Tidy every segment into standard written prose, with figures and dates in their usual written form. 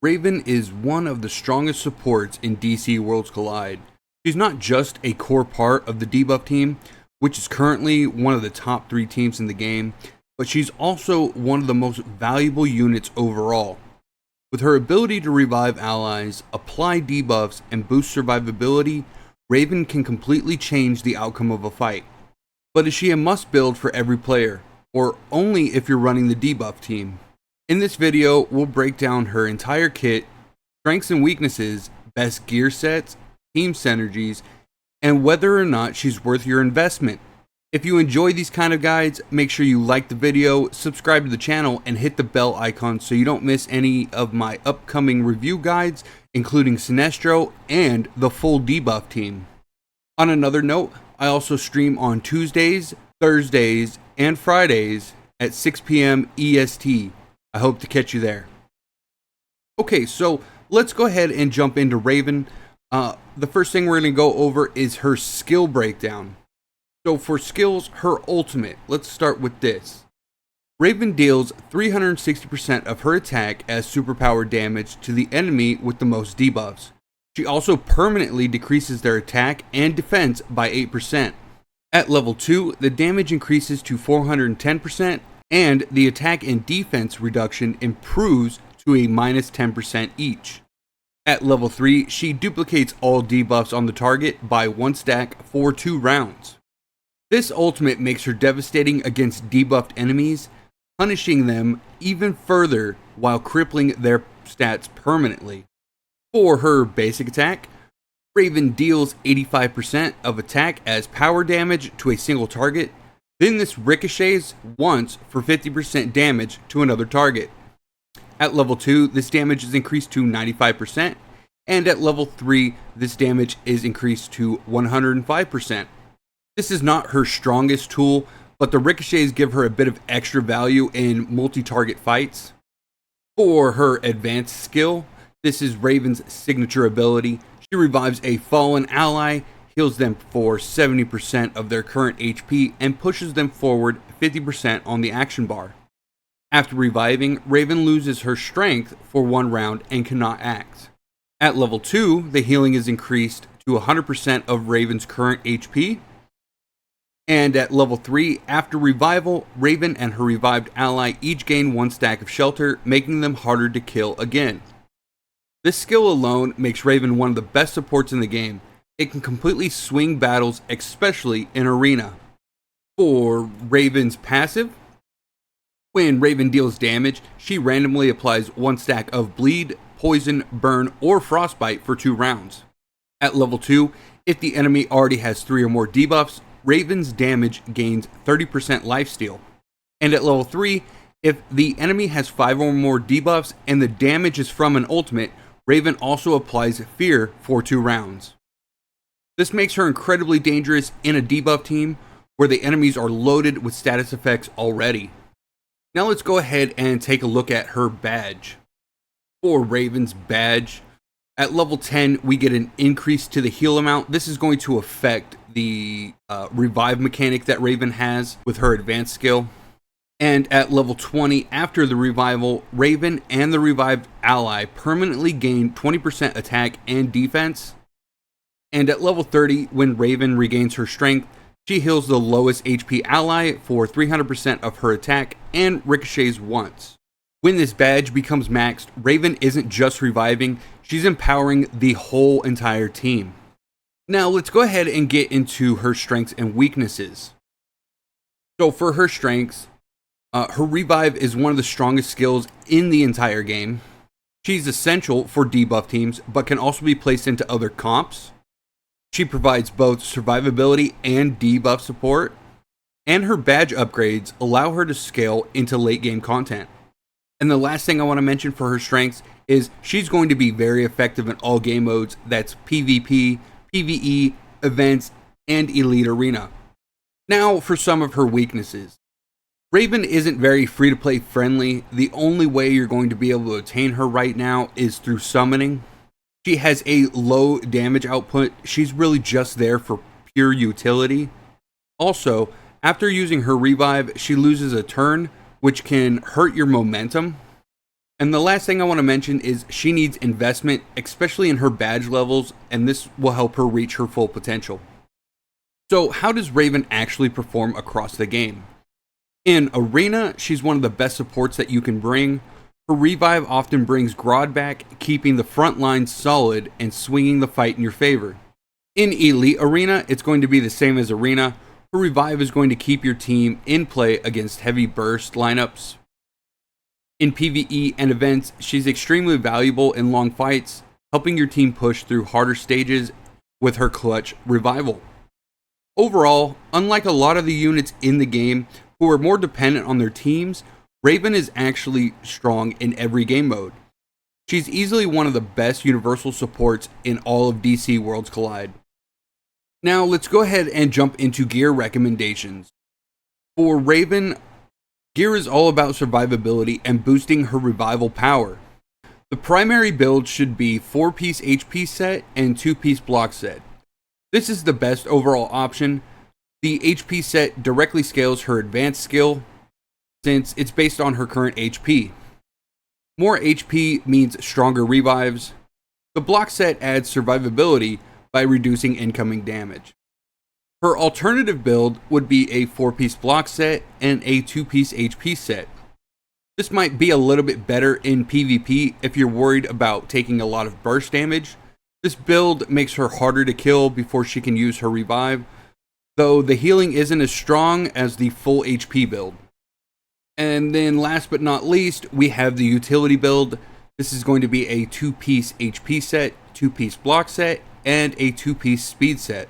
Raven is one of the strongest supports in DC Worlds Collide. She's not just a core part of the Debuff Team, which is currently one of the top 3 teams in the game, but she's also one of the most valuable units overall. With her ability to revive allies, apply debuffs, and boost survivability, Raven can completely change the outcome of a fight. But is she a must build for every player, or only if you're running the Debuff Team? In this video, we'll break down her entire kit, strengths and weaknesses, best gear sets, team synergies, and whether or not she's worth your investment. If you enjoy these kind of guides, make sure you like the video, subscribe to the channel, and hit the bell icon so you don't miss any of my upcoming review guides, including Sinestro and the full Debuff Team. On another note, I also stream on Tuesdays, Thursdays, and Fridays at 6 p.m. EST. I hope to catch you there. Okay, so let's go ahead and jump into Raven. The first thing we're going to go over is her skill breakdown. So for skills, her ultimate, let's start with this. Raven deals 360% of her attack as superpower damage to the enemy with the most debuffs. She also permanently decreases their attack and defense by 8%. At level 2, the damage increases to 410%, and the attack and defense reduction improves to a minus 10% each. At level 3, she duplicates all debuffs on the target by 1 stack for 2 rounds. This ultimate makes her devastating against debuffed enemies, punishing them even further while crippling their stats permanently. For her basic attack, Raven deals 85% of attack as power damage to a single target. Then this ricochets once for 50% damage to another target. At level 2, this damage is increased to 95%, and at level 3, this damage is increased to 105%. This is not her strongest tool, but the ricochets give her a bit of extra value in multi-target fights. For her advanced skill, this is Raven's signature ability. She revives a fallen ally, heals them for 70% of their current HP, and pushes them forward 50% on the action bar. After reviving, Raven loses her strength for 1 round and cannot act. At level 2, the healing is increased to 100% of Raven's current HP. And at level 3, after revival, Raven and her revived ally each gain 1 stack of shelter, making them harder to kill again. This skill alone makes Raven one of the best supports in the game. It can completely swing battles, especially in arena. For Raven's passive, when Raven deals damage, she randomly applies 1 stack of bleed, poison, burn, or frostbite for 2 rounds. At level 2, if the enemy already has 3 or more debuffs, Raven's damage gains 30% lifesteal. And at level 3, if the enemy has 5 or more debuffs and the damage is from an ultimate, Raven also applies fear for 2 rounds. This makes her incredibly dangerous in a debuff team where the enemies are loaded with status effects already. Now let's go ahead and take a look at her badge. For Raven's badge, at level 10 we get an increase to the heal amount. This is going to affect the revive mechanic that Raven has with her advanced skill. And at level 20, after the revival, Raven and the revived ally permanently gain 20% attack and defense. And at level 30, when Raven regains her strength, she heals the lowest HP ally for 300% of her attack and ricochets once. When this badge becomes maxed, Raven isn't just reviving, she's empowering the whole entire team. Now let's go ahead and get into her strengths and weaknesses. So for her strengths, her revive is one of the strongest skills in the entire game. She's essential for debuff teams, but can also be placed into other comps. She provides both survivability and debuff support, and her badge upgrades allow her to scale into late game content. And the last thing I want to mention for her strengths is she's going to be very effective in all game modes. That's PvP, PvE, events, and Elite Arena. Now for some of her weaknesses. Raven isn't very free-to-play friendly. The only way you're going to be able to attain her right now is through summoning. She has a low damage output. She's really just there for pure utility. Also, after using her revive, she loses a turn, which can hurt your momentum. And the last thing I want to mention is she needs investment, especially in her badge levels, and this will help her reach her full potential. So how does Raven actually perform across the game? In Arena, she's one of the best supports that you can bring. Her revive often brings Grodd back, keeping the front line solid and swinging the fight in your favor. In Elite Arena, it's going to be the same as Arena. Her revive is going to keep your team in play against heavy burst lineups. In PvE and events, she's extremely valuable in long fights, helping your team push through harder stages with her clutch revival. Overall, unlike a lot of the units in the game who are more dependent on their teams, Raven is actually strong in every game mode. She's easily one of the best universal supports in all of DC Worlds Collide. Now let's go ahead and jump into gear recommendations. For Raven, gear is all about survivability and boosting her revival power. The primary build should be 4-piece HP set and 2-piece block set. This is the best overall option. The HP set directly scales her advanced skill since it's based on her current HP. More HP means stronger revives. The block set adds survivability by reducing incoming damage. Her alternative build would be a 4-piece block set and a 2-piece HP set. This might be a little bit better in PvP if you're worried about taking a lot of burst damage. This build makes her harder to kill before she can use her revive, though the healing isn't as strong as the full HP build. And then last but not least, we have the utility build. This is going to be a 2-piece HP set, 2-piece block set, and a 2-piece speed set.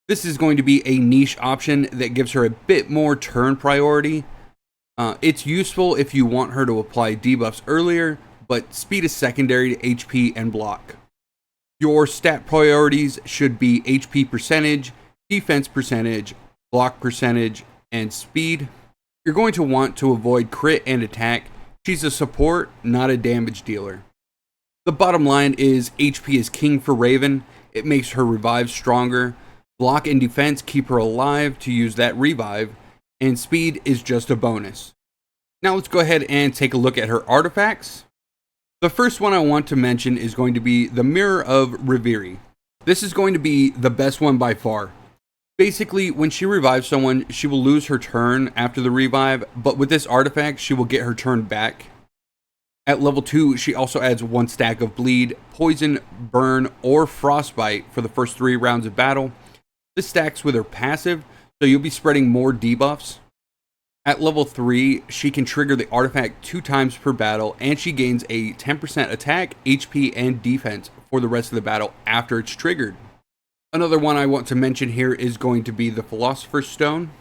This is going to be a niche option that gives her a bit more turn priority. It's useful if you want her to apply debuffs earlier, but speed is secondary to HP and block. Your stat priorities should be HP percentage, defense percentage, block percentage, and speed. You're going to want to avoid crit and attack. She's a support, not a damage dealer. The bottom line is HP is king for Raven. It makes her revive stronger. Block and defense keep her alive to use that revive, and speed is just a bonus. Now let's go ahead and take a look at her artifacts. The first one I want to mention is going to be the Mirror of Reverie. This is going to be the best one by far. Basically, when she revives someone, she will lose her turn after the revive, but with this artifact, she will get her turn back. At level 2, she also adds 1 stack of bleed, poison, burn, or frostbite for the first 3 rounds of battle. This stacks with her passive, so you'll be spreading more debuffs. At level 3, she can trigger the artifact 2 times per battle, and she gains a 10% attack, HP, and defense for the rest of the battle after it's triggered. Another one I want to mention here is going to be the Philosopher's Stone.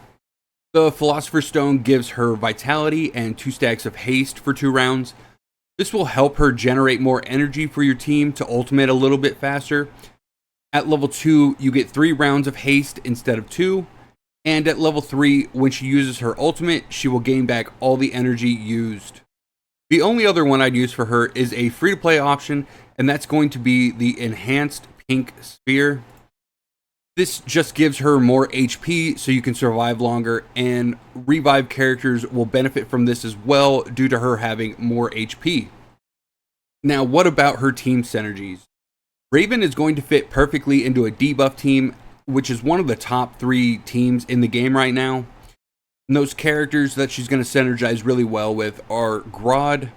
The Philosopher's Stone gives her vitality and 2 stacks of haste for 2 rounds. This will help her generate more energy for your team to ultimate a little bit faster. At level 2, you get 3 rounds of haste instead of 2. And at level 3, when she uses her ultimate, she will gain back all the energy used. The only other one I'd use for her is a free-to-play option, and that's going to be the Enhanced Pink Sphere. This just gives her more HP so you can survive longer, and revive characters will benefit from this as well due to her having more HP. Now, what about her team synergies? Raven is going to fit perfectly into a Debuff Team, which is one of the top 3 teams in the game right now. And those characters that she's going to synergize really well with are Grodd,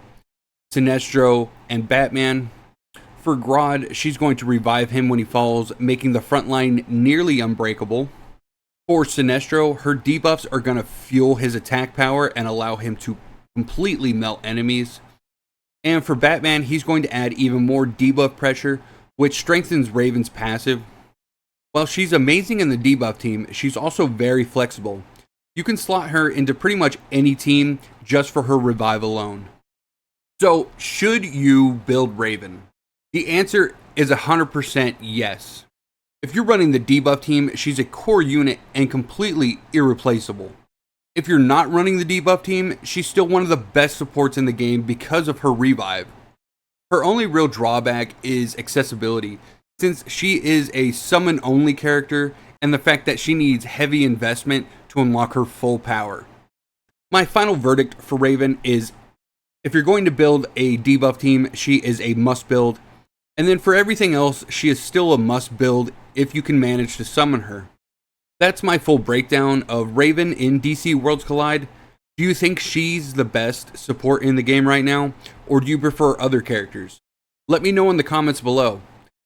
Sinestro, and Batman. For Grodd, she's going to revive him when he falls, making the front line nearly unbreakable. For Sinestro, her debuffs are going to fuel his attack power and allow him to completely melt enemies. And for Batman, he's going to add even more debuff pressure, which strengthens Raven's passive. While she's amazing in the Debuff Team, she's also very flexible. You can slot her into pretty much any team just for her revive alone. So, should you build Raven? The answer is 100% yes. If you're running the Debuff Team, she's a core unit and completely irreplaceable. If you're not running the Debuff Team, she's still one of the best supports in the game because of her revive. Her only real drawback is accessibility, since she is a summon-only character, and the fact that she needs heavy investment to unlock her full power. My final verdict for Raven is If you're going to build a debuff team, she is a must build. And then for everything else, she is still a must build if you can manage to summon her. That's my full breakdown of Raven in DC Worlds Collide. Do you think she's the best support in the game right now, or do you prefer other characters? Let me know in the comments below.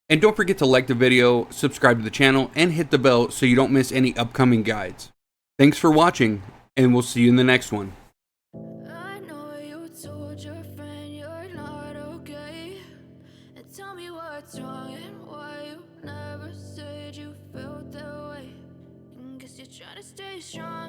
And don't forget to like the video, subscribe to the channel, and hit the bell so you don't miss any upcoming guides. Thanks for watching, and we'll see you in the next one. I know you told your friend you're not okay, and tell me what's wrong and why you never said you felt that way. And guess you're trying to stay strong.